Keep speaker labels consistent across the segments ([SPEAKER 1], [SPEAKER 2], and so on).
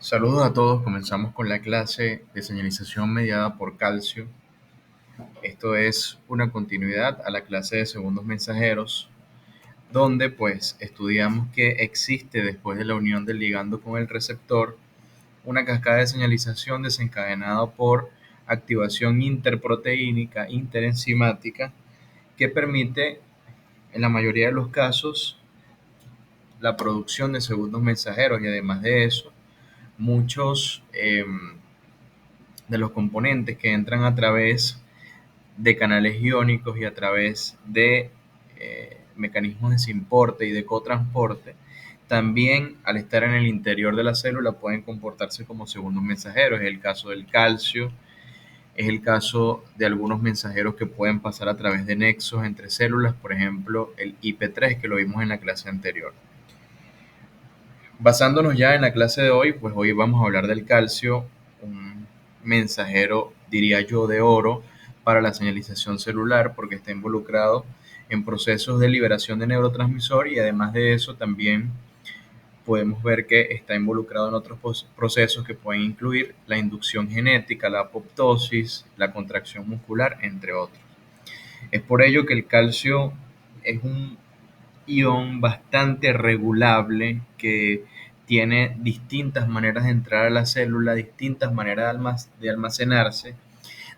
[SPEAKER 1] Saludos a todos, comenzamos con la clase de señalización mediada por calcio. Esto es una continuidad a la clase de segundos mensajeros, donde pues estudiamos que existe después de la unión del ligando con el receptor una cascada de señalización desencadenada por activación interproteínica interenzimática que permite en la mayoría de los casos la producción de segundos mensajeros y además de eso muchos de los componentes que entran a través de canales iónicos y a través de mecanismos de simporte y de cotransporte, también al estar en el interior de la célula pueden comportarse como segundos mensajeros. Es el caso del calcio, es el caso de algunos mensajeros que pueden pasar a través de nexos entre células, por ejemplo el IP3 que lo vimos en la clase anterior. Basándonos ya en la clase de hoy, pues hoy vamos a hablar del calcio, un mensajero, diría yo, de oro para la señalización celular, porque está involucrado en procesos de liberación de neurotransmisor y además de eso también podemos ver que está involucrado en otros procesos que pueden incluir la inducción genética, la apoptosis, la contracción muscular, entre otros. Es por ello que el calcio es un ion bastante regulable que tiene distintas maneras de entrar a la célula, distintas maneras de almacenarse,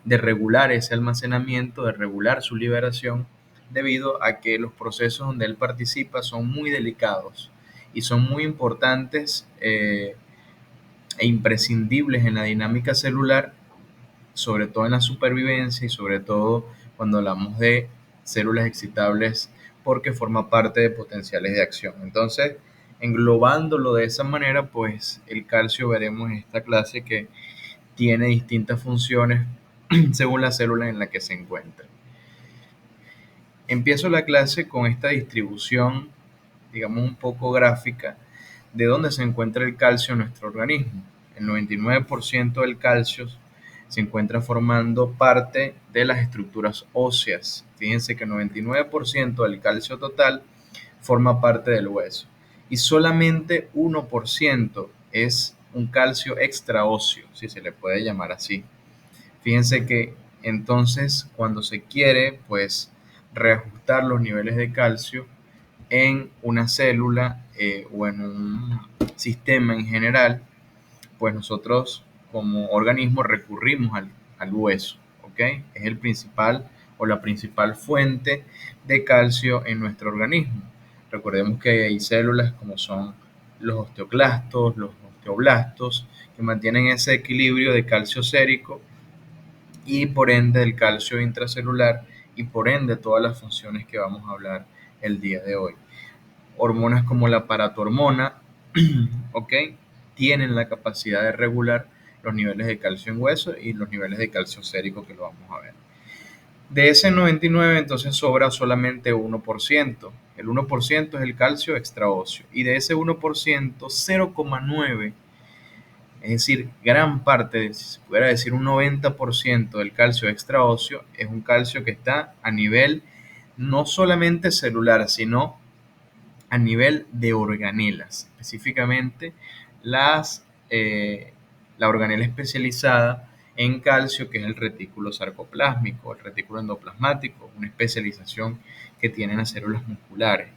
[SPEAKER 1] de regular ese almacenamiento, de regular su liberación, debido a que los procesos donde él participa son muy delicados y son muy importantes e imprescindibles en la dinámica celular, sobre todo en la supervivencia y sobre todo cuando hablamos de células excitables porque forma parte de potenciales de acción. Entonces, englobándolo de esa manera, pues el calcio veremos en esta clase que tiene distintas funciones según la célula en la que se encuentra. Empiezo la clase con esta distribución, digamos un poco gráfica, de dónde se encuentra el calcio en nuestro organismo. El 99% del calcio se encuentra formando parte de las estructuras óseas. Fíjense que el 99% del calcio total forma parte del hueso y solamente 1% es un calcio extraóseo, si se le puede llamar así. Fíjense que entonces cuando se quiere pues reajustar los niveles de calcio en una célula o en un sistema en general, pues nosotros como organismo recurrimos al hueso, ¿ok? Es el principal o la principal fuente de calcio en nuestro organismo. Recordemos que hay células como son los osteoclastos, los osteoblastos, que mantienen ese equilibrio de calcio sérico y por ende el calcio intracelular y por ende todas las funciones que vamos a hablar el día de hoy. Hormonas como la paratormona, ¿ok? Tienen la capacidad de regular los niveles de calcio en hueso y los niveles de calcio sérico que lo vamos a ver. De ese 99 entonces sobra solamente 1%. El 1% es el calcio extraóseo y de ese 1%, 0,9, es decir, gran parte, si se pudiera decir un 90% del calcio extraóseo es un calcio que está a nivel no solamente celular, sino a nivel de organelas, específicamente la organela especializada en calcio, que es el retículo sarcoplásmico, el retículo endoplasmático, una especialización que tienen las células musculares.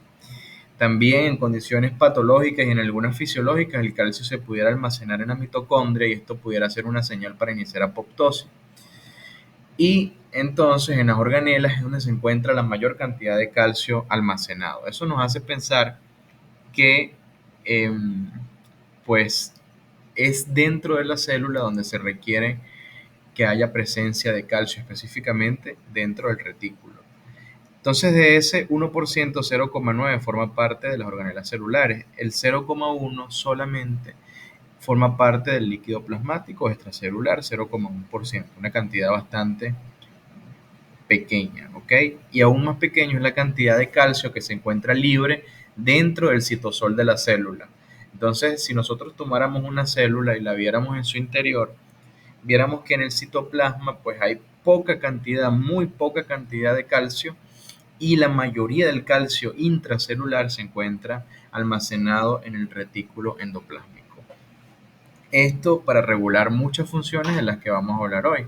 [SPEAKER 1] También en condiciones patológicas y en algunas fisiológicas, el calcio se pudiera almacenar en la mitocondria y esto pudiera ser una señal para iniciar apoptosis. Y entonces en las organelas es donde se encuentra la mayor cantidad de calcio almacenado. Eso nos hace pensar que eh, pues es dentro de la célula donde se requiere que haya presencia de calcio específicamente dentro del retículo. Entonces de ese 1%, 0,9 forma parte de las organelas celulares, el 0,1 solamente forma parte del líquido plasmático extracelular, 0,1%, una cantidad bastante pequeña, ¿ok? Y aún más pequeño es la cantidad de calcio que se encuentra libre dentro del citosol de la célula. Entonces, si nosotros tomáramos una célula y la viéramos en su interior, viéramos que en el citoplasma pues hay poca cantidad, muy poca cantidad de calcio y la mayoría del calcio intracelular se encuentra almacenado en el retículo endoplásmico. Esto para regular muchas funciones de las que vamos a hablar hoy.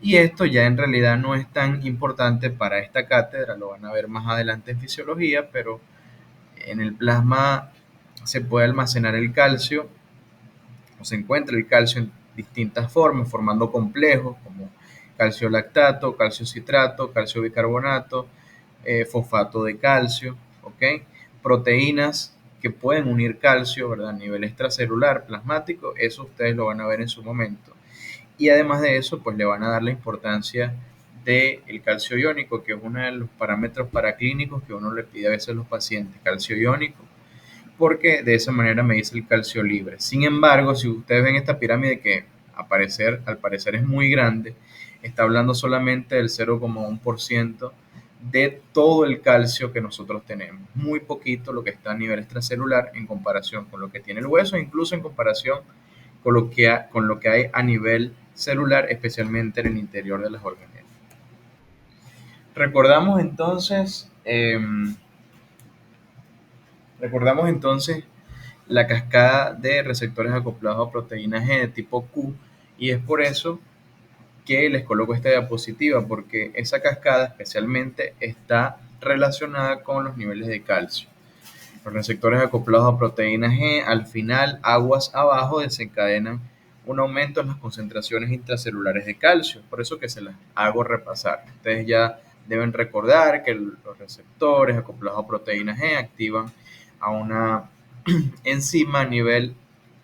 [SPEAKER 1] Y esto ya en realidad no es tan importante para esta cátedra, lo van a ver más adelante en fisiología, pero en el plasma se puede almacenar el calcio o se encuentra el calcio en distintas formas, formando complejos como calcio lactato, calcio citrato, calcio bicarbonato, fosfato de calcio, ¿ok? Proteínas que pueden unir calcio, ¿verdad? A nivel extracelular, plasmático, eso ustedes lo van a ver en su momento. Y además de eso, pues le van a dar la importancia del calcio iónico, que es uno de los parámetros paraclínicos que uno le pide a veces a los pacientes, calcio iónico, porque de esa manera me dice el calcio libre. Sin embargo, si ustedes ven esta pirámide que al parecer es muy grande, está hablando solamente del 0,1% de todo el calcio que nosotros tenemos. Muy poquito lo que está a nivel extracelular en comparación con lo que tiene el hueso, incluso en comparación con lo que hay a nivel celular, especialmente en el interior de las organelas. Recordamos entonces, recordamos entonces la cascada de receptores acoplados a proteínas G de tipo Q, y es por eso que les coloco esta diapositiva, porque esa cascada especialmente está relacionada con los niveles de calcio. Los receptores acoplados a proteínas G, al final, aguas abajo, desencadenan un aumento en las concentraciones intracelulares de calcio. Por eso que se las hago repasar. Ustedes ya deben recordar que los receptores acoplados a proteínas G activan a una enzima a nivel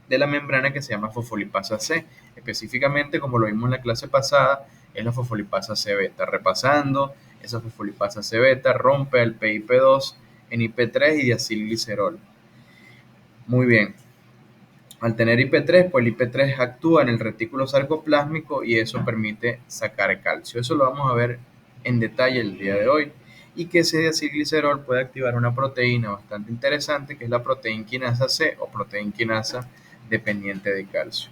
[SPEAKER 1] de la membrana que se llama fosfolipasa C. Específicamente, como lo vimos en la clase pasada, es la fosfolipasa C beta. Repasando, esa fosfolipasa C beta rompe el PIP2 en IP3 y diacilglicerol. Muy bien. Al tener IP3, pues el IP3 actúa en el retículo sarcoplásmico y eso permite sacar calcio. Eso lo vamos a ver en detalle el día de hoy. Y que ese diacilglicerol puede activar una proteína bastante interesante que es la proteína quinasa C o proteína quinasa dependiente de calcio.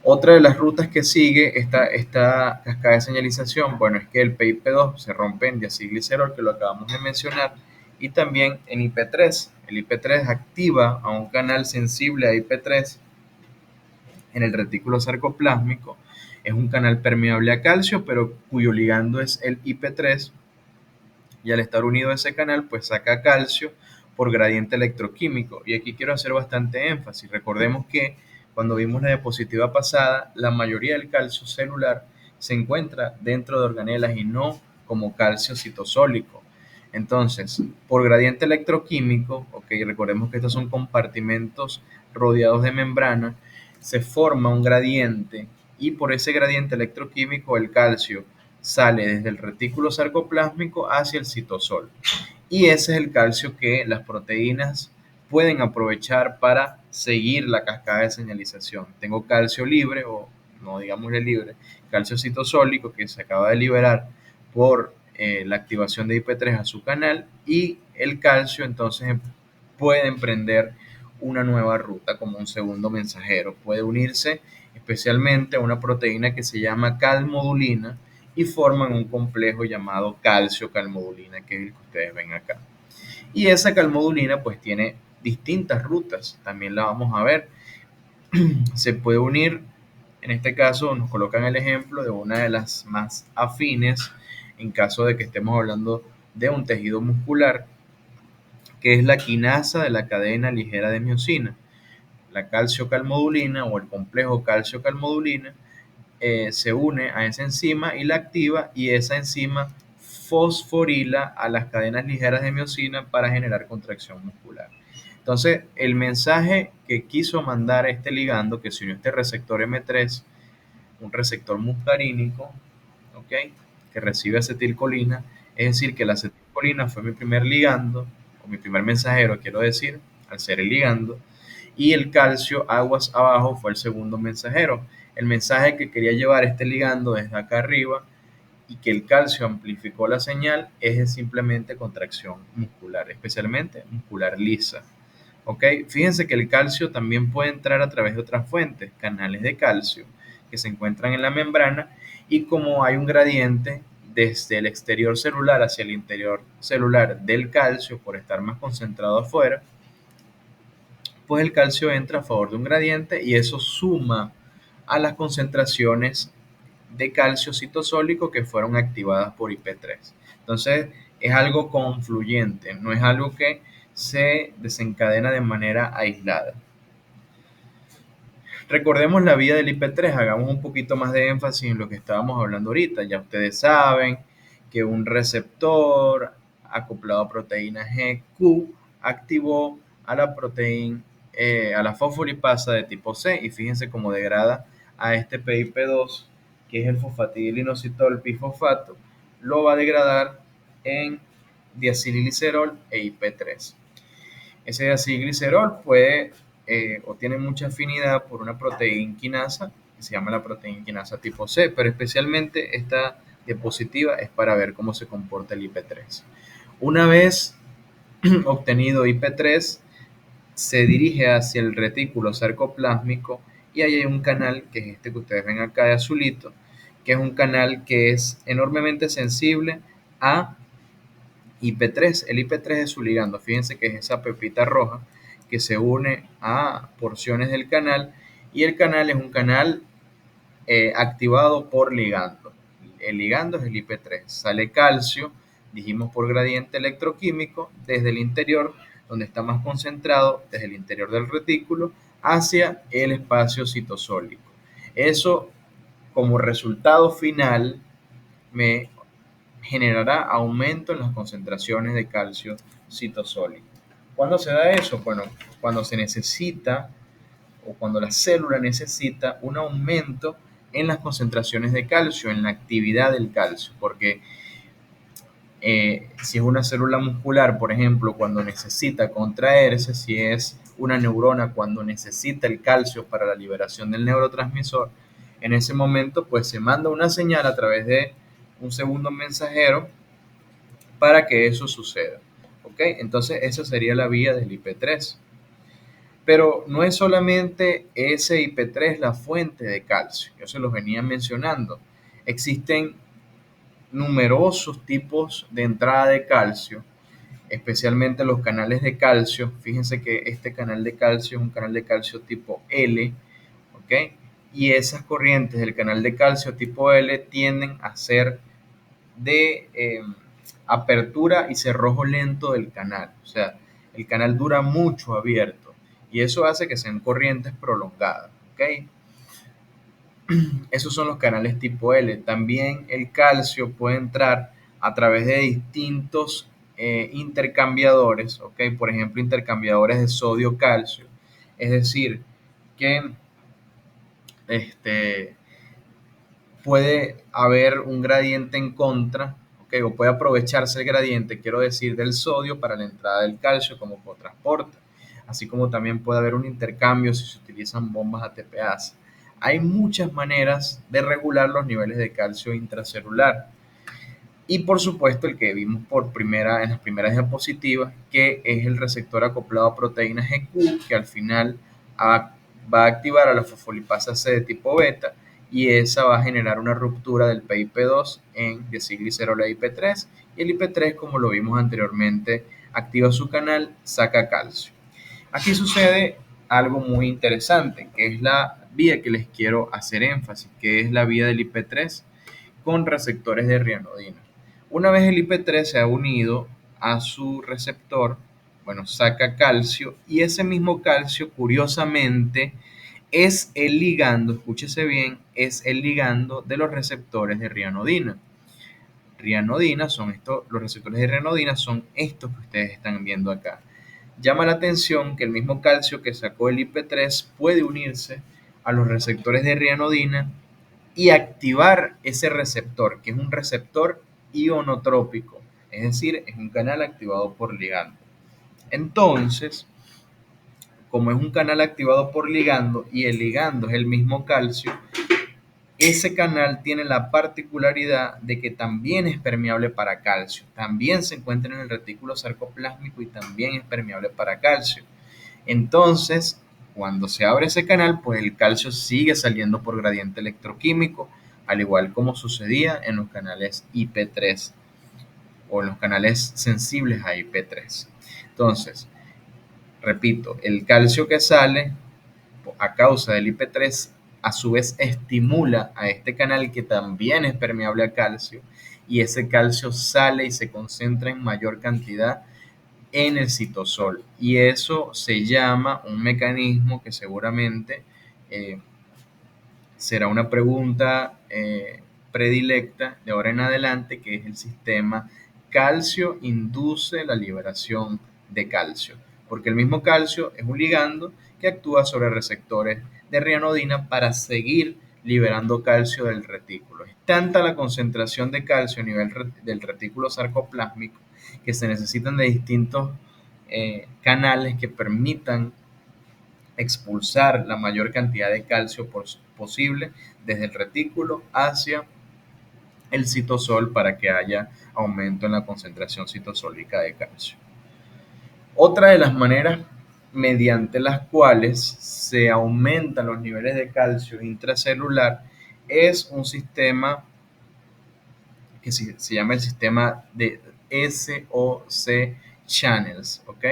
[SPEAKER 1] Otra de las rutas que sigue esta cascada de señalización, bueno, es que el PIP2 se rompe en diacilglicerol, que lo acabamos de mencionar, y también en IP3. El IP3 activa a un canal sensible a IP3 en el retículo sarcoplásmico. Es un canal permeable a calcio, pero cuyo ligando es el IP3, y al estar unido a ese canal, pues saca calcio por gradiente electroquímico. Y aquí quiero hacer bastante énfasis. Recordemos que cuando vimos la diapositiva pasada, la mayoría del calcio celular se encuentra dentro de organelas y no como calcio citosólico. Entonces, por gradiente electroquímico, ok, recordemos que estos son compartimentos rodeados de membrana, se forma un gradiente y por ese gradiente electroquímico el calcio sale desde el retículo sarcoplásmico hacia el citosol. Y ese es el calcio que las proteínas pueden aprovechar para seguir la cascada de señalización. Tengo calcio libre, o no digámosle libre, calcio citosólico que se acaba de liberar por la activación de IP3 a su canal, y el calcio entonces puede emprender una nueva ruta como un segundo mensajero. Puede unirse especialmente a una proteína que se llama calmodulina y forman un complejo llamado calcio-calmodulina, que es el que ustedes ven acá. Y esa calmodulina pues tiene distintas rutas, también la vamos a ver. Se puede unir, en este caso nos colocan el ejemplo de una de las más afines, en caso de que estemos hablando de un tejido muscular, que es la quinasa de la cadena ligera de miosina. La calcio-calmodulina o el complejo calcio-calmodulina se une a esa enzima y la activa, y esa enzima fosforila a las cadenas ligeras de miosina para generar contracción muscular. Entonces, el mensaje que quiso mandar este ligando, que se unió a este receptor M3, un receptor muscarínico, ¿ok?, que recibe acetilcolina, es decir, que la acetilcolina fue mi primer ligando, o mi primer mensajero, quiero decir, al ser el ligando, y el calcio, aguas abajo, fue el segundo mensajero. El mensaje que quería llevar este ligando desde acá arriba, y que el calcio amplificó la señal, es simplemente contracción muscular, especialmente muscular lisa. ¿Ok? Fíjense que el calcio también puede entrar a través de otras fuentes, canales de calcio, que se encuentran en la membrana, y como hay un gradiente desde el exterior celular hacia el interior celular del calcio, por estar más concentrado afuera, pues el calcio entra a favor de un gradiente y eso suma a las concentraciones de calcio citosólico que fueron activadas por IP3. Entonces es algo confluyente, no es algo que se desencadena de manera aislada. Recordemos la vía del IP3, hagamos un poquito más de énfasis en lo que estábamos hablando ahorita. Ya ustedes saben que un receptor acoplado a proteína GQ activó a la proteína, a la fosfolipasa de tipo C, y fíjense cómo degrada a este PIP2, que es el fosfatidilinositol bifosfato, lo va a degradar en diacilglicerol e IP3. Ese diacilglicerol puede o tiene mucha afinidad por una proteína quinasa que se llama la proteína quinasa tipo C, pero especialmente esta diapositiva es para ver cómo se comporta el IP3. Una vez obtenido IP3, se dirige hacia el retículo sarcoplásmico y ahí hay un canal, que es este que ustedes ven acá de azulito, que es un canal que es enormemente sensible a IP3. El IP3 es su ligando. Fíjense que es esa pepita roja que se une a porciones del canal y el canal es un canal activado por ligando. El ligando es el IP3. Sale calcio, dijimos por gradiente electroquímico, desde el interior, donde está más concentrado, desde el interior del retículo, hacia el espacio citosólico. Eso como resultado final me generará aumento en las concentraciones de calcio citosólico. ¿Cuándo se da eso? Bueno, cuando se necesita o cuando la célula necesita un aumento en las concentraciones de calcio, en la actividad del calcio, porque si es una célula muscular, por ejemplo, cuando necesita contraerse, si es una neurona cuando necesita el calcio para la liberación del neurotransmisor, en ese momento pues se manda una señal a través de un segundo mensajero para que eso suceda. ¿Ok? Entonces esa sería la vía del IP3. Pero no es solamente ese IP3 la fuente de calcio, yo se los venía mencionando. Existen numerosos tipos de entrada de calcio, especialmente los canales de calcio. Fíjense que este canal de calcio es un canal de calcio tipo L, ¿ok? Y esas corrientes del canal de calcio tipo L tienden a ser de apertura y cerrojo lento del canal. O sea, el canal dura mucho abierto y eso hace que sean corrientes prolongadas. ¿Ok? Esos son los canales tipo L. También el calcio puede entrar a través de distintos intercambiadores, ¿ok? Por ejemplo, intercambiadores de sodio-calcio. Es decir, que este, puede haber un gradiente en contra, ¿okay? O puede aprovecharse el gradiente, quiero decir, del sodio para la entrada del calcio como cotransporte, así como también puede haber un intercambio si se utilizan bombas ATPase. Hay muchas maneras de regular los niveles de calcio intracelular. Y por supuesto el que vimos en las primeras diapositivas, que es el receptor acoplado a proteína GQ, que al final va a activar a la fosfolipasa C de tipo beta y esa va a generar una ruptura del PIP2 en desilglicerol e IP3 y el IP3, como lo vimos anteriormente, activa su canal, saca calcio. Aquí sucede algo muy interesante, que es la vía que les quiero hacer énfasis, que es la vía del IP3 con receptores de rianodina. Una vez el IP3 se ha unido a su receptor, bueno, saca calcio y ese mismo calcio, curiosamente, es el ligando, escúchese bien, es el ligando de los receptores de rianodina. Rianodina son estos, los receptores de rianodina son estos que ustedes están viendo acá. Llama la atención que el mismo calcio que sacó el IP3 puede unirse a los receptores de rianodina y activar ese receptor, que es un receptor ionotrópico, es decir, es un canal activado por ligando. Entonces, como es un canal activado por ligando y el ligando es el mismo calcio, ese canal tiene la particularidad de que también es permeable para calcio, también se encuentra en el retículo sarcoplásmico y también es permeable para calcio. Entonces, cuando se abre ese canal, pues el calcio sigue saliendo por gradiente electroquímico, al igual como sucedía en los canales IP3 o en los canales sensibles a IP3. Entonces, Repito, el calcio que sale a causa del IP3 a su vez estimula a este canal que también es permeable a calcio, y ese calcio sale y se concentra en mayor cantidad en el citosol, y eso se llama un mecanismo que seguramente eh, será una pregunta predilecta de ahora en adelante, que es el sistema calcio induce la liberación de calcio, porque el mismo calcio es un ligando que actúa sobre receptores de rianodina para seguir liberando calcio del retículo. Es tanta la concentración de calcio a nivel del retículo sarcoplásmico que se necesitan de distintos canales que permitan expulsar la mayor cantidad de calcio posible desde el retículo hacia el citosol para que haya aumento en la concentración citosólica de calcio. Otra de las maneras mediante las cuales se aumentan los niveles de calcio intracelular es un sistema que se llama el sistema de SOC channels, ¿ok?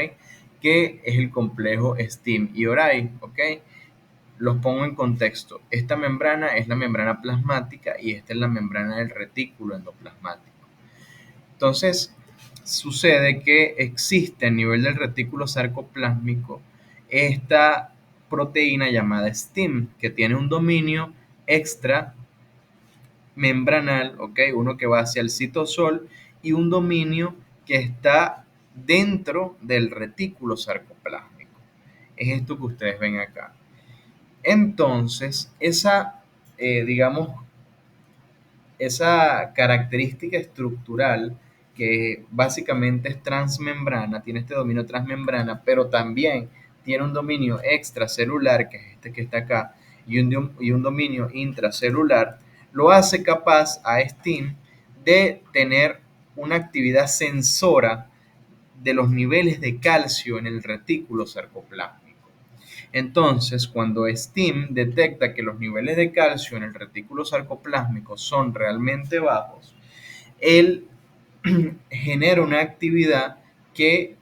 [SPEAKER 1] Que es el complejo STIM y ORAI, ¿ok? Los pongo en contexto. Esta membrana es la membrana plasmática y esta es la membrana del retículo endoplasmático. Entonces, sucede que existe a nivel del retículo sarcoplásmico esta proteína llamada STIM, que tiene un dominio extra membranal, ¿ok? Uno que va hacia el citosol y un dominio que está dentro del retículo sarcoplásmico. Es esto que ustedes ven acá. Entonces, digamos, esa característica estructural que básicamente es transmembrana, tiene este dominio transmembrana, pero también tiene un dominio extracelular, que es este que está acá, y un dominio intracelular, lo hace capaz a STIM de tener una actividad sensora de los niveles de calcio en el retículo sarcoplásmico. Entonces, cuando STIM detecta que los niveles de calcio en el retículo sarcoplásmico son realmente bajos, él genera una actividad que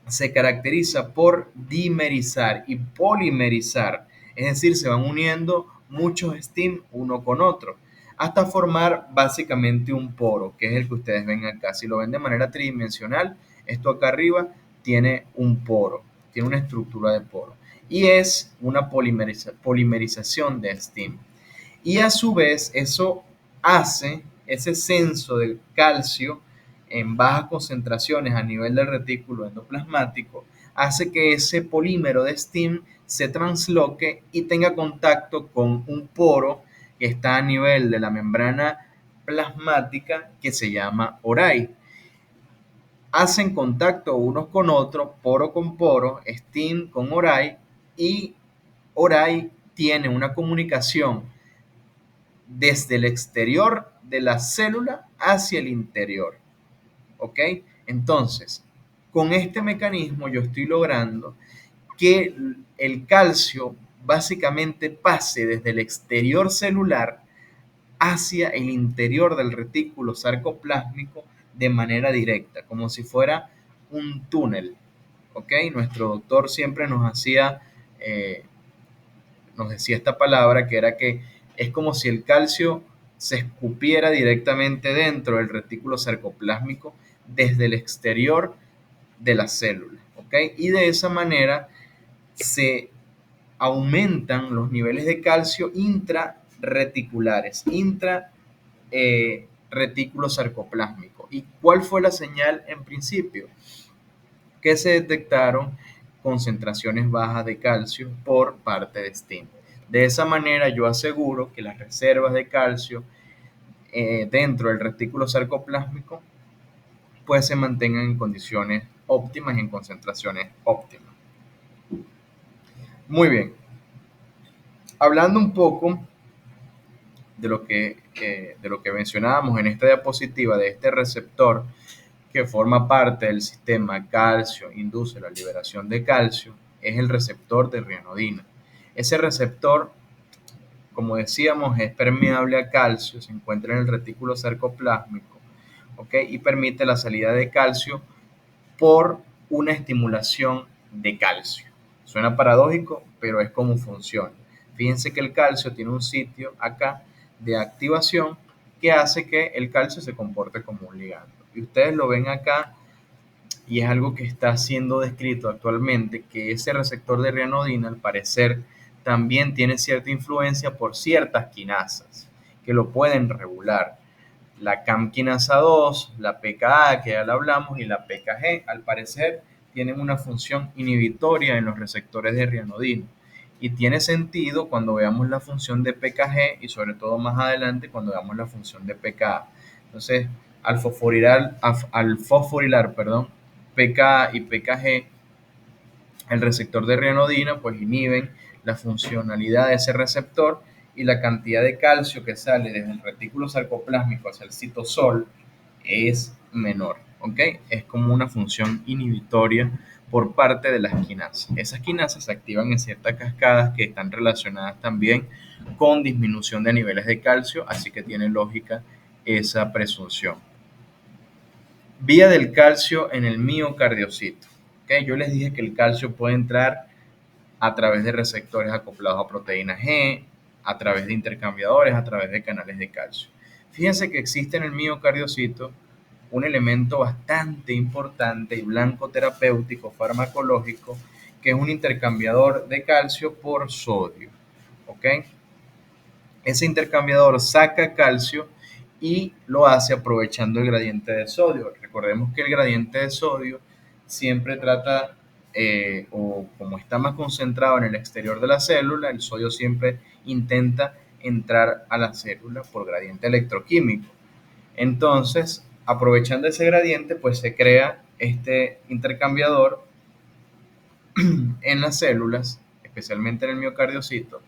[SPEAKER 1] se caracteriza por dimerizar y polimerizar, es decir, se van uniendo muchos STIM uno con otro, hasta formar básicamente un poro, que es el que ustedes ven acá. Si lo ven de manera tridimensional, esto acá arriba tiene un poro, tiene una estructura de poro, y es una polimerización de STIM. Y a su vez eso hace ese censo del calcio en bajas concentraciones a nivel del retículo endoplasmático, hace que ese polímero de STIM se transloque y tenga contacto con un poro que está a nivel de la membrana plasmática que se llama ORAI. Hacen contacto unos con otros, poro con poro, STIM con ORAI, y ORAI tiene una comunicación desde el exterior de la célula hacia el interior. ¿Ok? Entonces, con este mecanismo yo estoy logrando que el calcio básicamente pase desde el exterior celular hacia el interior del retículo sarcoplásmico de manera directa, como si fuera un túnel. ¿Ok? Nuestro doctor siempre nos decía esta palabra, que era que es como si el calcio se escupiera directamente dentro del retículo sarcoplásmico desde el exterior de la célula, ¿ok? Y de esa manera se aumentan los niveles de calcio intrarreticulares, retículo sarcoplásmico. ¿Y cuál fue la señal en principio? Que se detectaron concentraciones bajas de calcio por parte de STIM. De esa manera yo aseguro que las reservas de calcio dentro del retículo sarcoplásmico pues se mantengan en condiciones óptimas y en concentraciones óptimas. Muy bien, hablando un poco de lo que mencionábamos en esta diapositiva, de este receptor que forma parte del sistema calcio, induce la liberación de calcio, es el receptor de rianodina. Ese receptor, como decíamos, es permeable a calcio, se encuentra en el retículo sarcoplásmico, ¿ok? Y permite la salida de calcio por una estimulación de calcio. Suena paradójico, pero es como funciona. Fíjense que el calcio tiene un sitio acá de activación que hace que el calcio se comporte como un ligando. Y ustedes lo ven acá y es algo que está siendo descrito actualmente, que ese receptor de rianodina al parecer también tiene cierta influencia por ciertas quinasas que lo pueden regular. La CAM quinasa 2, la PKA que ya la hablamos y la PKG al parecer tienen una función inhibitoria en los receptores de rianodina. Y tiene sentido cuando veamos la función de PKG y sobre todo más adelante cuando veamos la función de PKA. Entonces, al fosforilar, perdón, PKA y PKG, el receptor de rianodina, pues inhiben la funcionalidad de ese receptor y la cantidad de calcio que sale desde el retículo sarcoplásmico hacia el citosol es menor, ¿ok? Es como una función inhibitoria por parte de las quinasas. Esas quinasas se activan en ciertas cascadas que están relacionadas también con disminución de niveles de calcio, así que tiene lógica esa presunción. Vía del calcio en el miocardiocito. ¿Okay? Yo les dije que el calcio puede entrar a través de receptores acoplados a proteína G, a través de intercambiadores, a través de canales de calcio. Fíjense que existe en el miocardiocito un elemento bastante importante y blanco terapéutico farmacológico que es un intercambiador de calcio por sodio. ¿Ok? Ese intercambiador saca calcio y lo hace aprovechando el gradiente de sodio. Recordemos que el gradiente de sodio siempre trata, o como está más concentrado en el exterior de la célula, el sodio siempre intenta entrar a la célula por gradiente electroquímico. Entonces, aprovechando ese gradiente, pues se crea este intercambiador en las células, especialmente en el miocardiocito,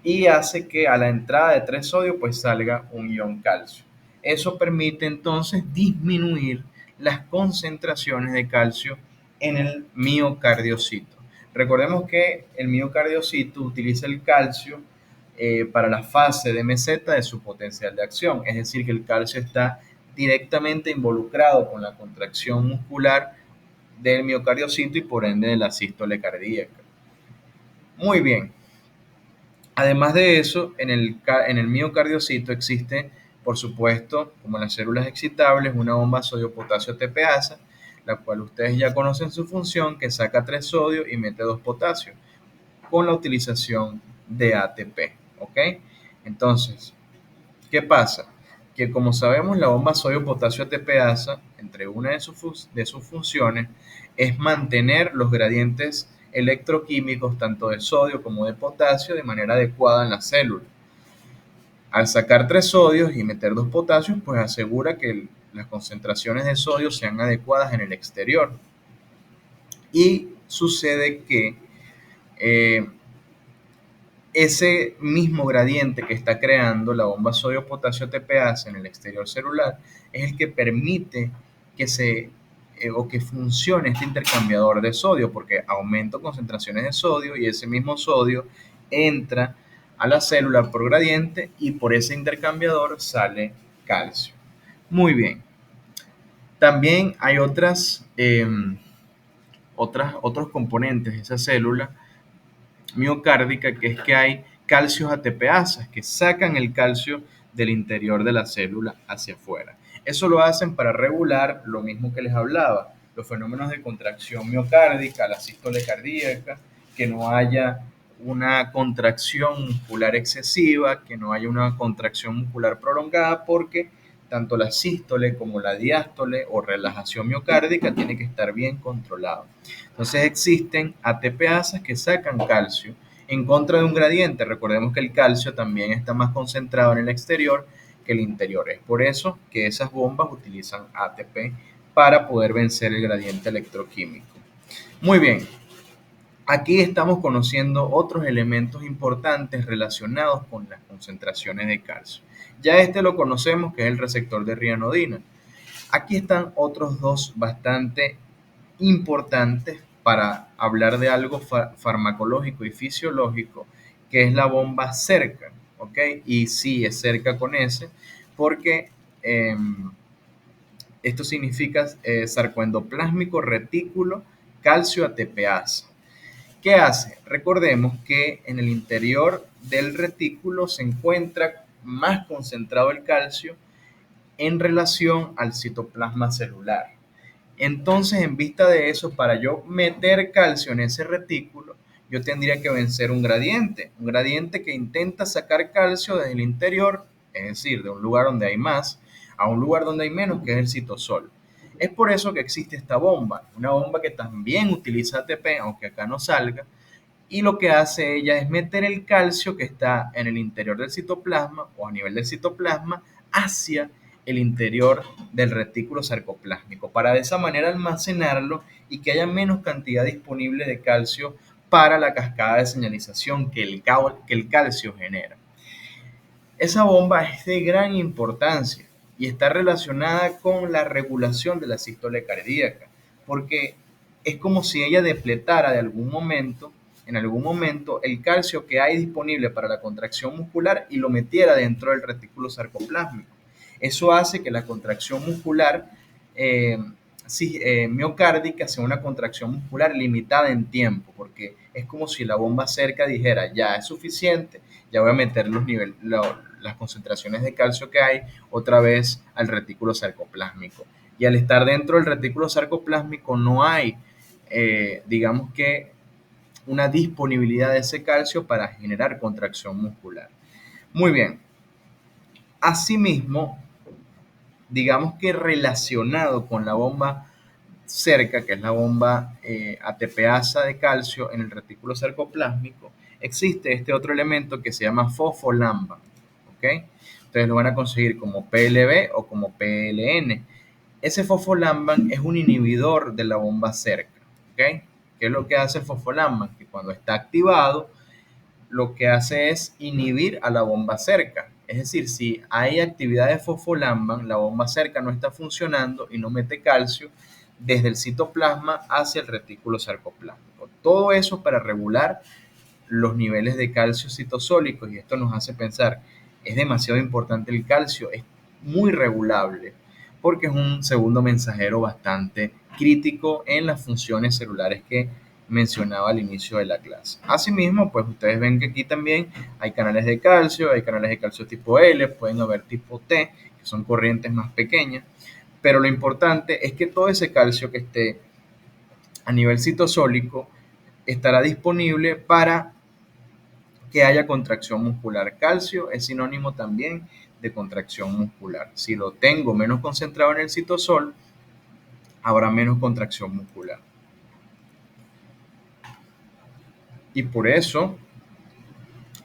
[SPEAKER 1] y hace que a la entrada de 3 sodio pues salga un ion calcio. Eso permite entonces disminuir las concentraciones de calcio en el miocardiocito. Recordemos que el miocardiocito utiliza el calcio para la fase de meseta de su potencial de acción, es decir, que el calcio está directamente involucrado con la contracción muscular del miocardiocito y por ende de la sístole cardíaca. Muy bien. Además de eso, en el miocardiocito existe, por supuesto, como en las células excitables, una bomba sodio-potasio TPasa, la cual ustedes ya conocen su función, que saca 3 sodio y mete 2 potasio, con la utilización de ATP. ¿Ok? Entonces, ¿qué pasa? Que como sabemos, la bomba sodio-potasio ATPasa, entre una de sus funciones, es mantener los gradientes electroquímicos tanto de sodio como de potasio de manera adecuada en la célula. Al sacar 3 sodios y meter 2 potasios, pues asegura que las concentraciones de sodio sean adecuadas en el exterior. Y sucede que eh, ese mismo gradiente que está creando la bomba sodio-potasio TPase en el exterior celular es el que permite que o que funcione este intercambiador de sodio, porque aumenta concentraciones de sodio y ese mismo sodio entra a la célula por gradiente y por ese intercambiador sale calcio. Muy bien. También hay otros componentes de esa célula miocárdica, que es que hay calcios ATPasas que sacan el calcio del interior de la célula hacia afuera. Eso lo hacen para regular lo mismo que les hablaba, los fenómenos de contracción miocárdica, la sístole cardíaca, que no haya una contracción muscular excesiva, que no haya una contracción muscular prolongada, porque tanto la sístole como la diástole o relajación miocárdica tiene que estar bien controlado. Entonces existen ATPasas que sacan calcio en contra de un gradiente. Recordemos que el calcio también está más concentrado en el exterior que el interior. Es por eso que esas bombas utilizan ATP para poder vencer el gradiente electroquímico. Muy bien, aquí estamos conociendo otros elementos importantes relacionados con las concentraciones de calcio. Ya este lo conocemos, que es el receptor de rianodina. Aquí están otros dos bastante importantes para hablar de algo farmacológico y fisiológico, que es la bomba cerca, ¿ok? Y sí, es cerca con S, porque esto significa sarcoendoplásmico retículo calcio ATPasa. ¿Qué hace? Recordemos que en el interior del retículo se encuentra más concentrado el calcio en relación al citoplasma celular. Entonces, en vista de eso, para yo meter calcio en ese retículo, yo tendría que vencer un gradiente que intenta sacar calcio desde el interior, es decir, de un lugar donde hay más, a un lugar donde hay menos, que es el citosol. Es por eso que existe esta bomba, una bomba que también utiliza ATP, aunque acá no salga, y lo que hace ella es meter el calcio que está en el interior del citoplasma o a nivel del citoplasma hacia el interior del retículo sarcoplásmico para de esa manera almacenarlo y que haya menos cantidad disponible de calcio para la cascada de señalización que el calcio genera. Esa bomba es de gran importancia y está relacionada con la regulación de la sístole cardíaca, porque es como si ella depletara en algún momento, el calcio que hay disponible para la contracción muscular y lo metiera dentro del retículo sarcoplásmico. Eso hace que la contracción muscular eh, miocárdica sea una contracción muscular limitada en tiempo, porque es como si la bomba cerca dijera, ya es suficiente, ya voy a meter las concentraciones de calcio que hay otra vez al retículo sarcoplásmico. Y al estar dentro del retículo sarcoplásmico no hay, digamos que, una disponibilidad de ese calcio para generar contracción muscular. Muy bien. Asimismo, digamos que relacionado con la bomba cerca, que es la bomba ATPasa de calcio en el retículo sarcoplásmico, existe este otro elemento que se llama fosfolamba. ¿Ok? Ustedes lo van a conseguir como PLB o como PLN. Ese fosfolamban es un inhibidor de la bomba cerca. ¿Ok? ¿Qué es lo que hace el fosfolamban? Que cuando está activado, lo que hace es inhibir a la bomba cerca. Es decir, si hay actividad de fosfolamban, la bomba cerca no está funcionando y no mete calcio desde el citoplasma hacia el retículo sarcoplásmico. Todo eso para regular los niveles de calcio citosólicos, y esto nos hace pensar, es demasiado importante el calcio, es muy regulable porque es un segundo mensajero bastante crítico en las funciones celulares que mencionaba al inicio de la clase. Asimismo, pues ustedes ven que aquí también hay canales de calcio tipo L, pueden haber tipo T, que son corrientes más pequeñas, pero lo importante es que todo ese calcio que esté a nivel citosólico estará disponible para que haya contracción muscular. Calcio es sinónimo también de contracción muscular. Si lo tengo menos concentrado en el citosol, habrá menos contracción muscular. Y por eso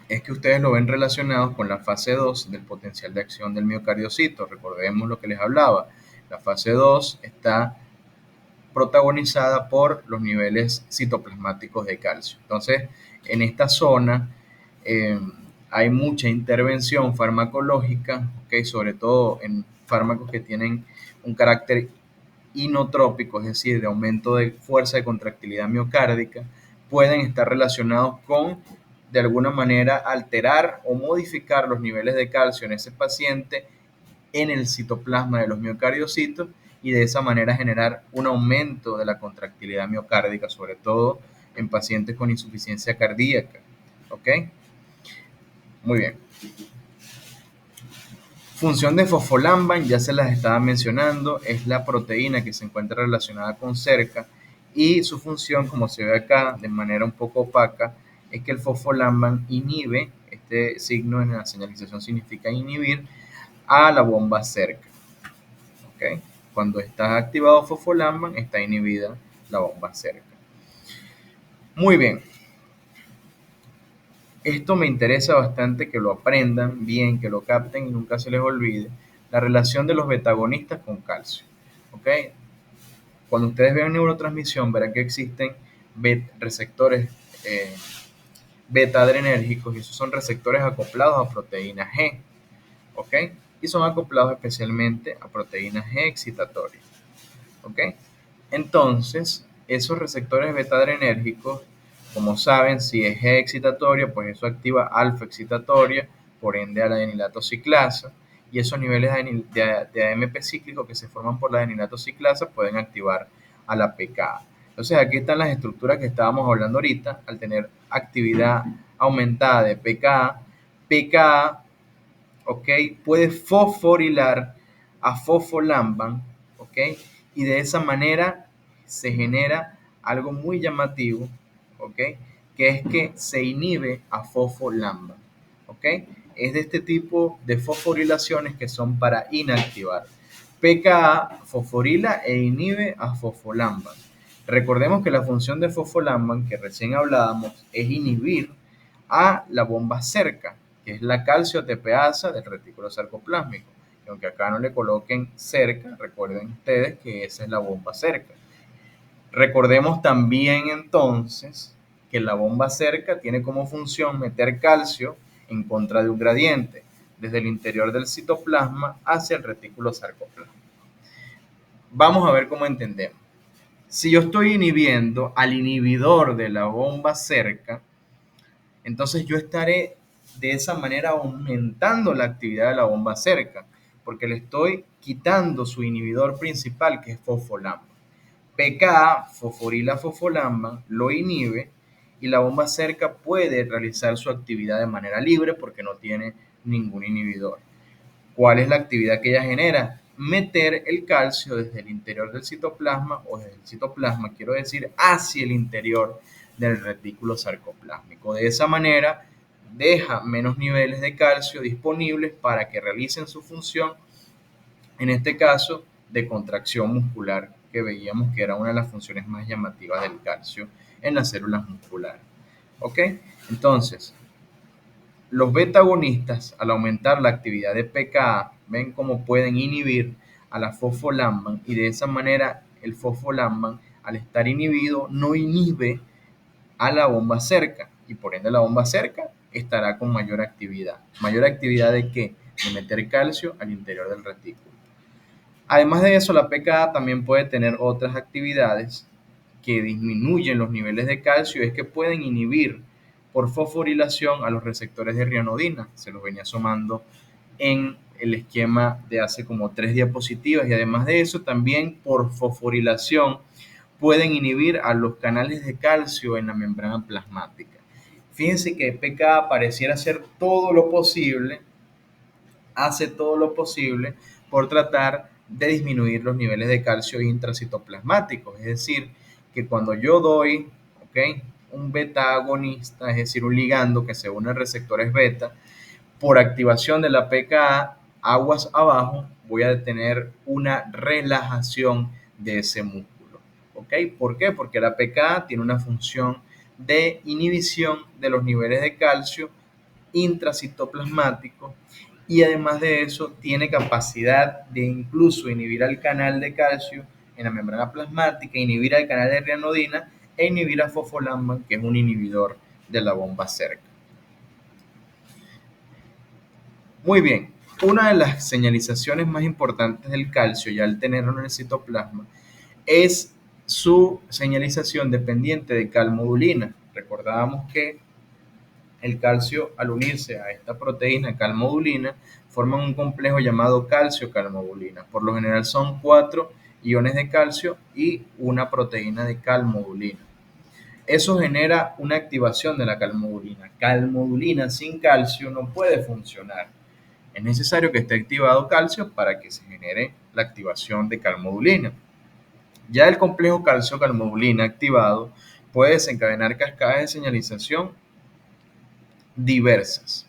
[SPEAKER 1] es que ustedes lo ven relacionado con la fase 2 del potencial de acción del miocardiocito. Recordemos lo que les hablaba. La fase 2 está protagonizada por los niveles citoplasmáticos de calcio. Entonces, en esta zona eh, hay mucha intervención farmacológica, ¿okay? Sobre todo en fármacos que tienen un carácter inotrópico, es decir, de aumento de fuerza de contractilidad miocárdica, pueden estar relacionados con, de alguna manera, alterar o modificar los niveles de calcio en ese paciente en el citoplasma de los miocardiocitos y de esa manera generar un aumento de la contractilidad miocárdica, sobre todo en pacientes con insuficiencia cardíaca. ¿Ok? Muy bien. Función de fosfolamban, ya se las estaba mencionando, es la proteína que se encuentra relacionada con cerca y su función, como se ve acá de manera un poco opaca, es que el fosfolamban inhibe, este signo en la señalización significa inhibir, a la bomba cerca. ¿Okay? Cuando está activado fosfolamban, está inhibida la bomba cerca. Muy bien. Esto me interesa bastante que lo aprendan bien, que lo capten y nunca se les olvide. La relación de los betagonistas con calcio. ¿Okay? Cuando ustedes vean neurotransmisión, verán que existen receptores beta adrenérgicos y esos son receptores acoplados a proteína G. ¿Ok? Y son acoplados especialmente a proteína G excitatoria. ¿Ok? Entonces, esos receptores beta-adrenérgicos, como saben, si es G excitatoria, pues eso activa alfa excitatoria, por ende a la adenilato ciclasa, y esos niveles de AMP cíclico que se forman por la adenilato ciclasa pueden activar a la PKA. Entonces aquí están las estructuras que estábamos hablando ahorita. Al tener actividad aumentada de pKa, pKa, ¿ok?, puede fosforilar a fosfolamban, ¿ok? Y de esa manera se genera algo muy llamativo, ¿ok?, que es que se inhibe a fosfolamban, ¿ok? Es de este tipo de fosforilaciones que son para inactivar. pKa fosforila e inhibe a fosfolamban. Recordemos que la función de fosfolamban que recién hablábamos es inhibir a la bomba cerca, que es la calcio ATPasa del retículo sarcoplásmico. Y aunque acá no le coloquen cerca, recuerden ustedes que esa es la bomba cerca. Recordemos también entonces que la bomba cerca tiene como función meter calcio en contra de un gradiente, desde el interior del citoplasma hacia el retículo sarcoplásmico. Vamos a ver cómo entendemos. Si yo estoy inhibiendo al inhibidor de la bomba cerca, entonces yo estaré de esa manera aumentando la actividad de la bomba cerca, porque le estoy quitando su inhibidor principal, que es fosfolamban. pKa, fosforila fosfolamban, lo inhibe y la bomba cerca puede realizar su actividad de manera libre porque no tiene ningún inhibidor. ¿Cuál es la actividad que ella genera? Meter el calcio desde el interior del citoplasma, o desde el citoplasma, quiero decir, hacia el interior del retículo sarcoplásmico. De esa manera, deja menos niveles de calcio disponibles para que realicen su función, en este caso, de contracción muscular, que veíamos que era una de las funciones más llamativas del calcio en las células musculares. ¿Ok? Entonces, los beta-agonistas, al aumentar la actividad de pKa, ven cómo pueden inhibir a la fosfolamban y de esa manera el fosfolamban, al estar inhibido, no inhibe a la bomba cerca y por ende la bomba cerca estará con mayor actividad. ¿Mayor actividad de qué? De meter calcio al interior del retículo. Además de eso, la pKa también puede tener otras actividades que disminuyen los niveles de calcio, es que pueden inhibir por fosforilación a los receptores de rianodina. Se los venía sumando en el esquema de hace como 3 diapositivas y además de eso también por fosforilación pueden inhibir a los canales de calcio en la membrana plasmática. Fíjense que pKa pareciera hacer todo lo posible, hace todo lo posible por tratar de disminuir los niveles de calcio intracitoplasmáticos. Es decir, que cuando yo doy, ¿ok?, un beta agonista, es decir, un ligando que se une a receptores beta, por activación de la pKa, aguas abajo, voy a tener una relajación de ese músculo. ¿Ok? ¿Por qué? Porque la pKa tiene una función de inhibición de los niveles de calcio intracitoplasmático y además de eso tiene capacidad de incluso inhibir al canal de calcio en la membrana plasmática, inhibir al canal de rianodina e inhibir a fosfolamban, que es un inhibidor de la bomba cerca. Muy bien, una de las señalizaciones más importantes del calcio, ya al tenerlo en el citoplasma, es su señalización dependiente de calmodulina. Recordábamos que el calcio, al unirse a esta proteína calmodulina, forman un complejo llamado calcio-calmodulina. Por lo general son 4 iones de calcio y una proteína de calmodulina. Eso genera una activación de la calmodulina. Calmodulina sin calcio no puede funcionar. Es necesario que esté activado calcio para que se genere la activación de calmodulina. Ya el complejo calcio-calmodulina activado puede desencadenar cascadas de señalización diversas.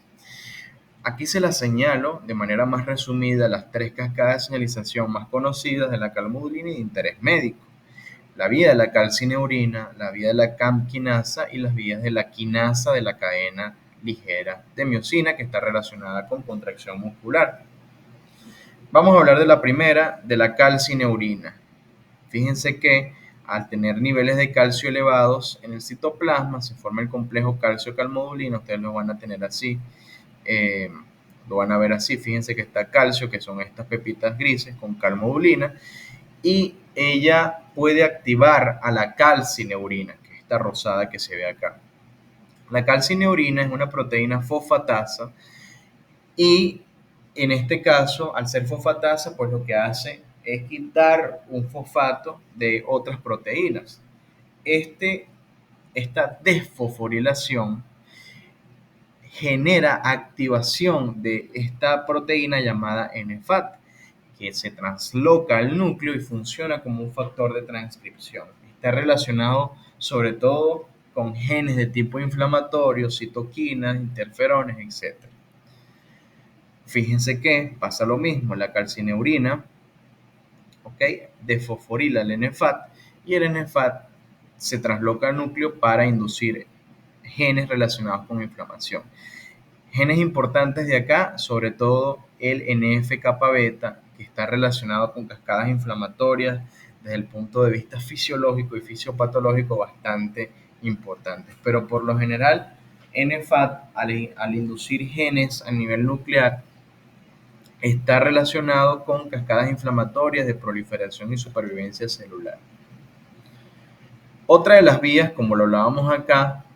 [SPEAKER 1] Aquí se las señalo de manera más resumida las 3 cascadas de señalización más conocidas de la calmodulina y de interés médico: la vía de la calcineurina, la vía de la camquinasa y las vías de la quinasa de la cadena ligera de miosina, que está relacionada con contracción muscular. Vamos a hablar de la primera, de la calcineurina. Fíjense que al tener niveles de calcio elevados en el citoplasma se forma el complejo calcio-calmodulina. Ustedes lo van a tener así, lo van a ver así. Fíjense que está calcio, que son estas pepitas grises, con calmodulina, y ella puede activar a la calcineurina, que es esta rosada que se ve acá. La calcineurina es una proteína fosfatasa y en este caso, al ser fosfatasa, pues lo que hace es quitar un fosfato de otras proteínas. esta desfosforilación genera activación de esta proteína llamada NFAT, que se transloca al núcleo y funciona como un factor de transcripción. Está relacionado sobre todo con genes de tipo inflamatorio, citoquinas, interferones, etc. Fíjense que pasa lo mismo, la calcineurina, ¿ok?, desfosforila el NFAT y el NFAT se trasloca al núcleo para inducir genes relacionados con inflamación. Genes importantes de acá, sobre todo el NF-kappa beta, que está relacionado con cascadas inflamatorias desde el punto de vista fisiológico y fisiopatológico bastante importantes. Pero por lo general, NFAT, al inducir genes a nivel nuclear, está relacionado con cascadas inflamatorias de proliferación y supervivencia celular. Otra de las vías, como lo hablábamos acá,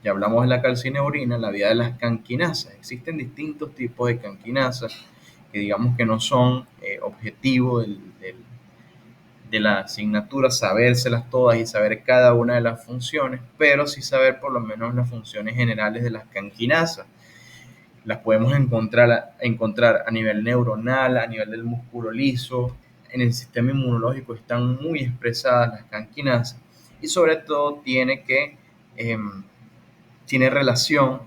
[SPEAKER 1] ya hablamos de la calcineurina, la vía de las canquinasas. Existen distintos tipos de canquinasas que digamos que no son objetivo de la asignatura, sabérselas todas y saber cada una de las funciones, pero sí saber por lo menos las funciones generales de las canquinasas. Las podemos encontrar a nivel neuronal, a nivel del músculo liso, en el sistema inmunológico están muy expresadas las canquinasas y sobre todo tiene relación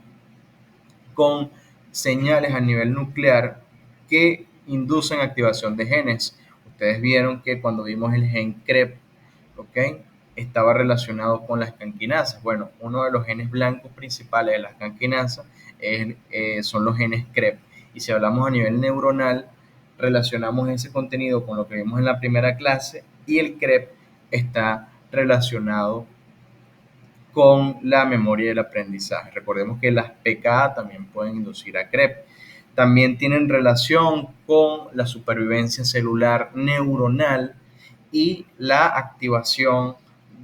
[SPEAKER 1] con señales a nivel nuclear que inducen activación de genes. Ustedes vieron que cuando vimos el gen CREP, ¿ok?, estaba relacionado con las canquinasas. Bueno, uno de los genes blancos principales de las canquinasas son los genes CREP. Y si hablamos a nivel neuronal, relacionamos ese contenido con lo que vimos en la primera clase y el CREP está relacionado con la memoria y el aprendizaje. Recordemos que las PKA también pueden inducir a CREP. También tienen relación con la supervivencia celular neuronal y la activación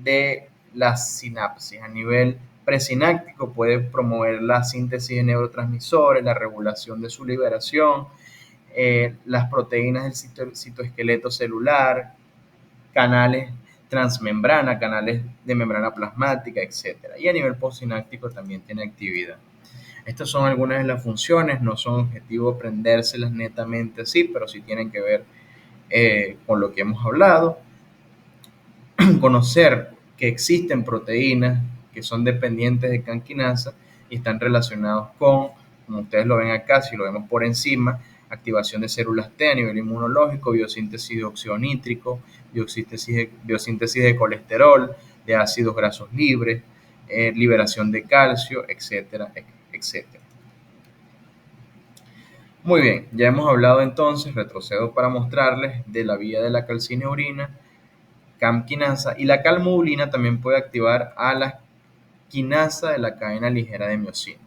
[SPEAKER 1] de las sinapsis. A nivel presináptico puede promover la síntesis de neurotransmisores, la regulación de su liberación, las proteínas del citoesqueleto celular, canales transmembrana, canales de membrana plasmática, etc. Y a nivel postsináptico también tiene actividad. Estas son algunas de las funciones, no son objetivo aprendérselas netamente así, pero sí tienen que ver con lo que hemos hablado. Conocer que existen proteínas que son dependientes de canquinasa y están relacionados con, como ustedes lo ven acá, si lo vemos por encima, activación de células T a nivel inmunológico, biosíntesis de óxido nítrico, biosíntesis de colesterol, de ácidos grasos libres, liberación de calcio, etcétera, etcétera. Muy bien, ya hemos hablado entonces, retrocedo para mostrarles, de la vía de la calcineurina, CAM-quinasa, y la calmodulina también puede activar a la quinasa de la cadena ligera de miocina.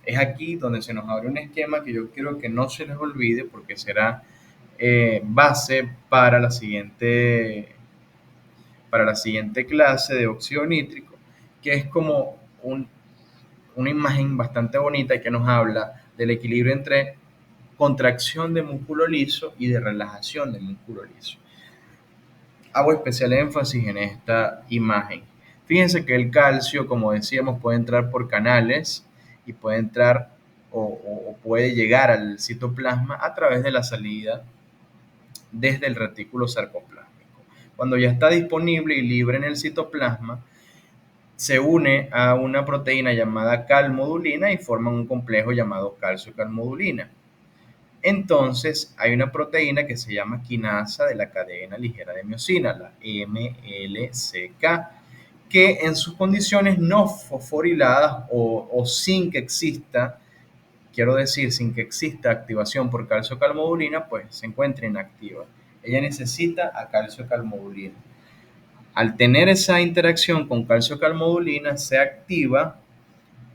[SPEAKER 1] Es aquí donde se nos abre un esquema que yo quiero que no se les olvide porque será base para la siguiente clase de óxido nítrico, que es como una imagen bastante bonita y que nos habla del equilibrio entre contracción de músculo liso y de relajación de músculo liso. Hago especial énfasis en esta imagen. Fíjense que el calcio, como decíamos, puede entrar por canales y puede entrar o puede llegar al citoplasma a través de la salida desde el retículo sarcoplásmico. Cuando ya está disponible y libre en el citoplasma, se une a una proteína llamada calmodulina y forman un complejo llamado calcio-calmodulina. Entonces, hay una proteína que se llama quinasa de la cadena ligera de miocina, la MLCK, que en sus condiciones no fosforiladas o sin que exista, quiero decir, sin que exista activación por calcio-calmodulina, pues se encuentra inactiva. Ella necesita a calcio-calmodulina. Al tener esa interacción con calcio-calmodulina, se activa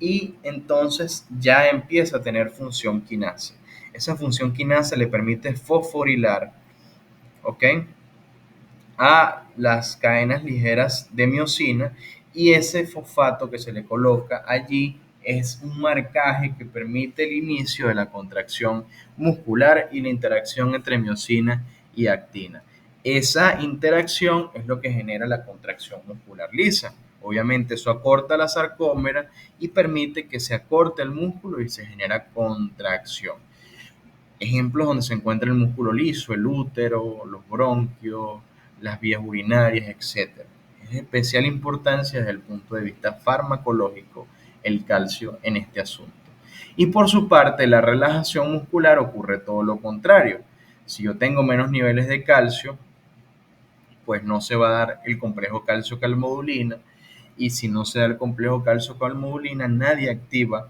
[SPEAKER 1] y entonces ya empieza a tener función quinasa. Esa función quinasa le permite fosforilar, ¿ok?, a las cadenas ligeras de miocina, y ese fosfato que se le coloca allí es un marcaje que permite el inicio de la contracción muscular y la interacción entre miocina y actina. Esa interacción es lo que genera la contracción muscular lisa. Obviamente eso acorta la sarcómera y permite que se acorte el músculo y se genera contracción. Ejemplos donde se encuentra el músculo liso, el útero, los bronquios, las vías urinarias, etc. Es de especial importancia desde el punto de vista farmacológico el calcio en este asunto. Y por su parte, la relajación muscular ocurre todo lo contrario. Si yo tengo menos niveles de calcio, pues no se va a dar el complejo calcio-calmodulina, y si no se da el complejo calcio-calmodulina, nadie activa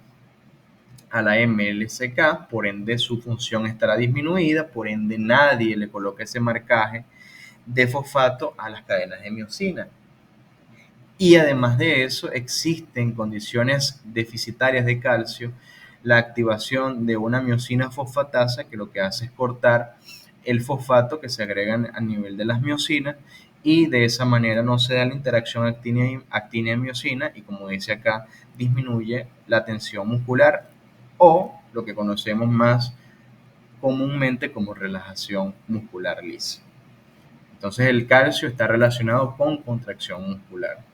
[SPEAKER 1] a la MLCK, por ende su función estará disminuida, por ende nadie le coloca ese marcaje de fosfato a las cadenas de miocina. Y además de eso, existen condiciones deficitarias de calcio, la activación de una miocina fosfatasa que lo que hace es cortar el fosfato que se agrega a nivel de las miocinas, y de esa manera no se da la interacción actina-miocina y, como dice acá, disminuye la tensión muscular o lo que conocemos más comúnmente como relajación muscular lisa. Entonces el calcio está relacionado con contracción muscular.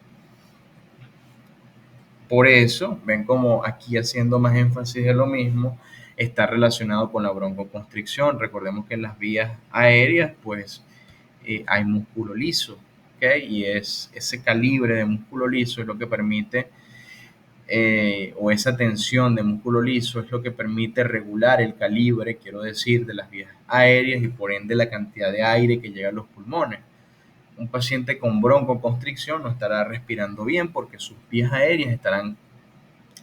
[SPEAKER 1] Por eso, ven como aquí haciendo más énfasis de lo mismo, está relacionado con la broncoconstricción. Recordemos que en las vías aéreas, pues, hay músculo liso, ¿ok? Y es ese calibre de músculo liso es lo que permite, o esa tensión de músculo liso es lo que permite regular el calibre, quiero decir, de las vías aéreas y por ende la cantidad de aire que llega a los pulmones. Un paciente con broncoconstricción no estará respirando bien porque sus vías aéreas estarán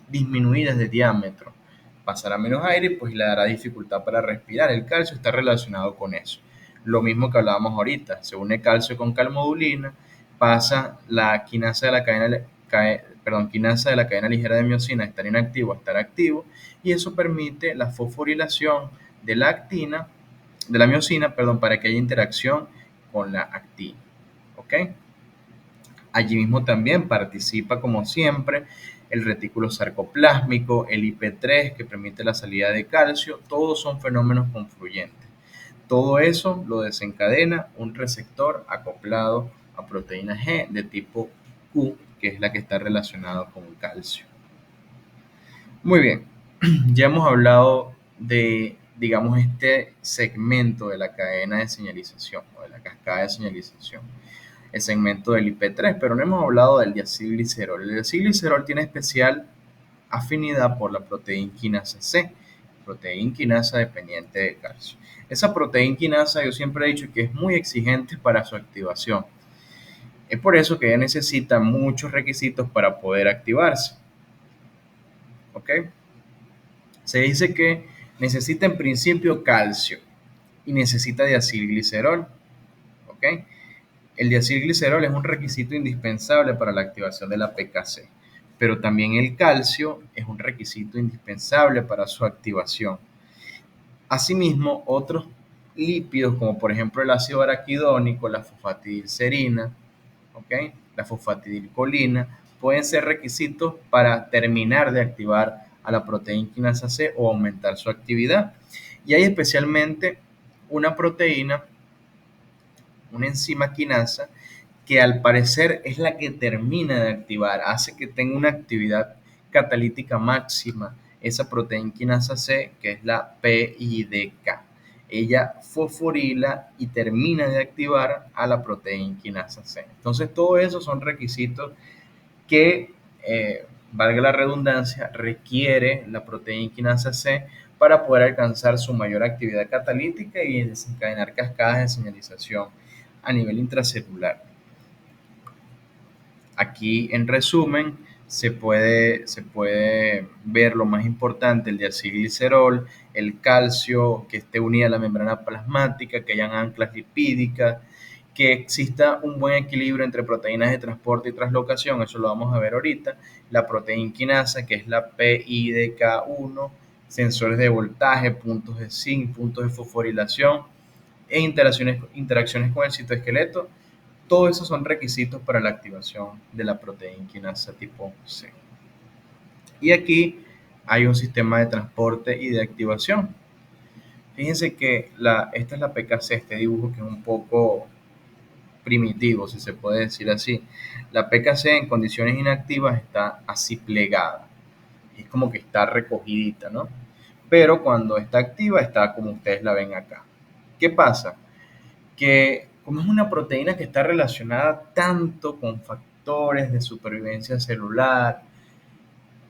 [SPEAKER 1] disminuidas de diámetro. Pasará menos aire, pues le dará dificultad para respirar. El calcio está relacionado con eso. Lo mismo que hablábamos ahorita, se une calcio con calmodulina, pasa la quinasa de la quinasa de la cadena ligera de miocina de estar inactivo a estar activo, y eso permite la fosforilación de la actina, de la miocina, para que haya interacción con la actina. ¿Ok? Allí mismo también participa, como siempre, el retículo sarcoplásmico, el IP3 que permite la salida de calcio. Todos son fenómenos confluyentes. Todo eso lo desencadena un receptor acoplado a proteína G de tipo Q, que es la que está relacionada con el calcio. Muy bien, ya hemos hablado de, digamos, este segmento de la cadena de señalización o de la cascada de señalización, el segmento del IP3, pero no hemos hablado del diacilglicerol. El diacilglicerol tiene especial afinidad por la proteína quinasa C, proteína quinasa dependiente de calcio. Esa proteína quinasa yo siempre he dicho que es muy exigente para su activación. Es por eso que ella necesita muchos requisitos para poder activarse. ¿Ok? Se dice que necesita en principio calcio y necesita diacilglicerol. ¿Ok? El diacilglicerol es un requisito indispensable para la activación de la PKC, pero también el calcio es un requisito indispensable para su activación. Asimismo, otros lípidos, como por ejemplo el ácido araquidónico, la fosfatidilcerina, ¿okay?, la fosfatidilcolina, pueden ser requisitos para terminar de activar a la proteína quinasa C o aumentar su actividad. Y hay especialmente una proteína, una enzima quinasa, que al parecer es la que termina de activar, hace que tenga una actividad catalítica máxima, esa proteína quinasa C, que es la PIDK. Ella fosforila y termina de activar a la proteína quinasa C. Entonces, todo eso son requisitos que, valga la redundancia, requiere la proteína quinasa C para poder alcanzar su mayor actividad catalítica y desencadenar cascadas de señalización a nivel intracelular. Aquí, en resumen, se puede ver lo más importante: el diacilglicerol, el calcio, que esté unida a la membrana plasmática, que hayan anclas lipídicas, que exista un buen equilibrio entre proteínas de transporte y translocación, eso lo vamos a ver ahorita, la proteína quinasa, que es la PIDK1, sensores de voltaje, puntos de zinc, puntos de fosforilación e interacciones con el citoesqueleto. Todos esos son requisitos para la activación de la proteína quinasa tipo C. Y aquí hay un sistema de transporte y de activación. Fíjense que esta es la PKC, este dibujo que es un poco primitivo, si se puede decir así. La PKC en condiciones inactivas está así plegada, es como que está recogidita, ¿no? Pero cuando está activa está como ustedes la ven acá. ¿Qué pasa? Que como es una proteína que está relacionada tanto con factores de supervivencia celular,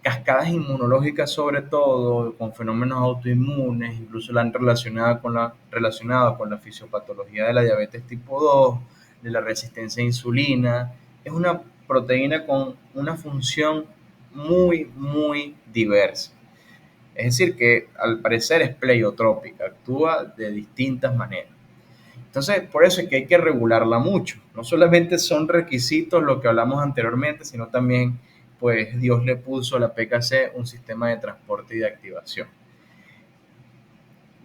[SPEAKER 1] cascadas inmunológicas sobre todo, con fenómenos autoinmunes, incluso la han relacionado con la fisiopatología de la diabetes tipo 2, de la resistencia a insulina. Es una proteína con una función muy diversa. Es decir, que al parecer es pleiotrópica, actúa de distintas maneras. Entonces, por eso es que hay que regularla mucho. No solamente son requisitos lo que hablamos anteriormente, sino también, pues Dios le puso a la PKC un sistema de transporte y de activación.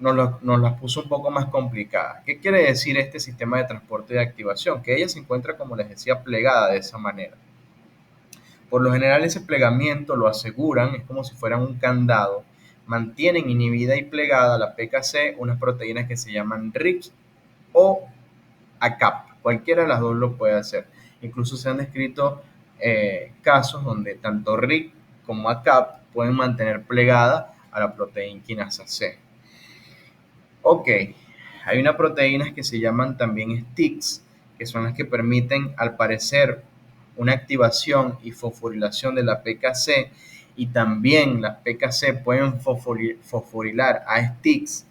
[SPEAKER 1] Nos las puso un poco más complicadas. ¿Qué quiere decir este sistema de transporte y de activación? Que ella se encuentra, como les decía, plegada de esa manera. Por lo general ese plegamiento lo aseguran, es como si fueran un candado, mantienen inhibida y plegada la PKC unas proteínas que se llaman RIC o ACAP. Cualquiera de las dos lo puede hacer. Incluso se han descrito casos donde tanto RIC como ACAP pueden mantener plegada a la proteína quinasa C. Ok, hay unas proteínas que se llaman también STICs, que son las que permiten, al parecer, una activación y fosforilación de la PKC, y también las PKC pueden fosforilar a STICs,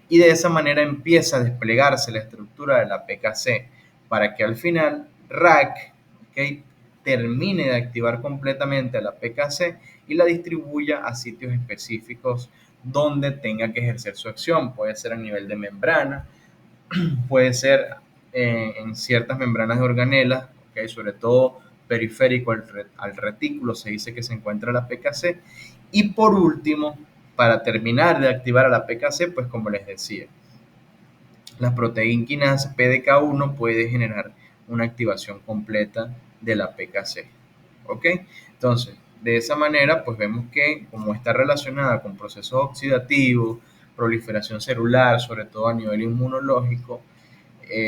[SPEAKER 1] y de esa manera empieza a desplegarse la estructura de la PKC para que al final RAC, ¿okay?, termine de activar completamente a la PKC y la distribuya a sitios específicos donde tenga que ejercer su acción. Puede ser a nivel de membrana, puede ser en ciertas membranas de organelas, ¿okay?, sobre todo periférico al retículo se dice que se encuentra la PKC. Y por último, para terminar de activar a la PKC, pues como les decía, la proteína quinasa PDK1 puede generar una activación completa de la PKC. ¿Ok? Entonces, de esa manera, pues vemos que como está relacionada con procesos oxidativos, proliferación celular, sobre todo a nivel inmunológico,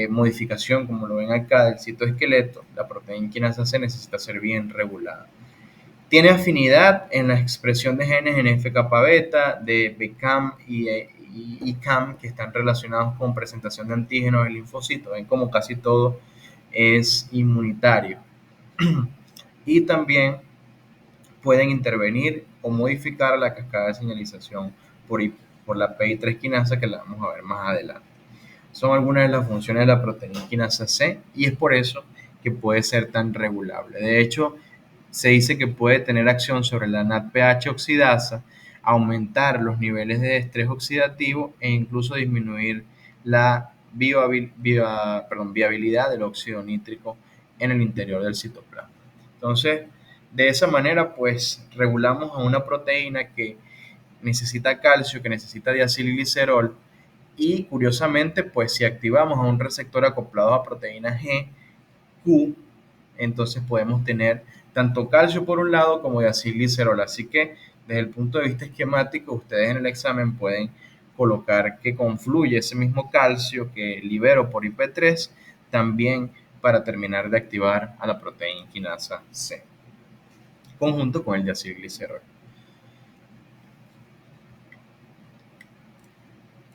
[SPEAKER 1] modificación, como lo ven acá, del citoesqueleto, la proteína quinasa C necesita ser bien regulada. Tiene afinidad en la expresión de genes en FKB beta, de BCAM y ICAM, que están relacionados con presentación de antígenos en linfocitos. Ven como casi todo es inmunitario. Y también pueden intervenir o modificar la cascada de señalización por la PI3 quinasa, que la vamos a ver más adelante. Son algunas de las funciones de la proteína quinasa C y es por eso que puede ser tan regulable. De hecho, se dice que puede tener acción sobre la NADPH oxidasa, aumentar los niveles de estrés oxidativo e incluso disminuir la viabilidad del óxido nítrico en el interior del citoplasma. Entonces, de esa manera, pues regulamos a una proteína que necesita calcio, que necesita diacilglicerol, y curiosamente, pues si activamos a un receptor acoplado a proteína G, Q, entonces podemos tener tanto calcio por un lado como diacilglicerol. Así que desde el punto de vista esquemático, ustedes en el examen pueden colocar que confluye ese mismo calcio que libero por IP3 también para terminar de activar a la proteína quinasa C, conjunto con el diacilglicerol.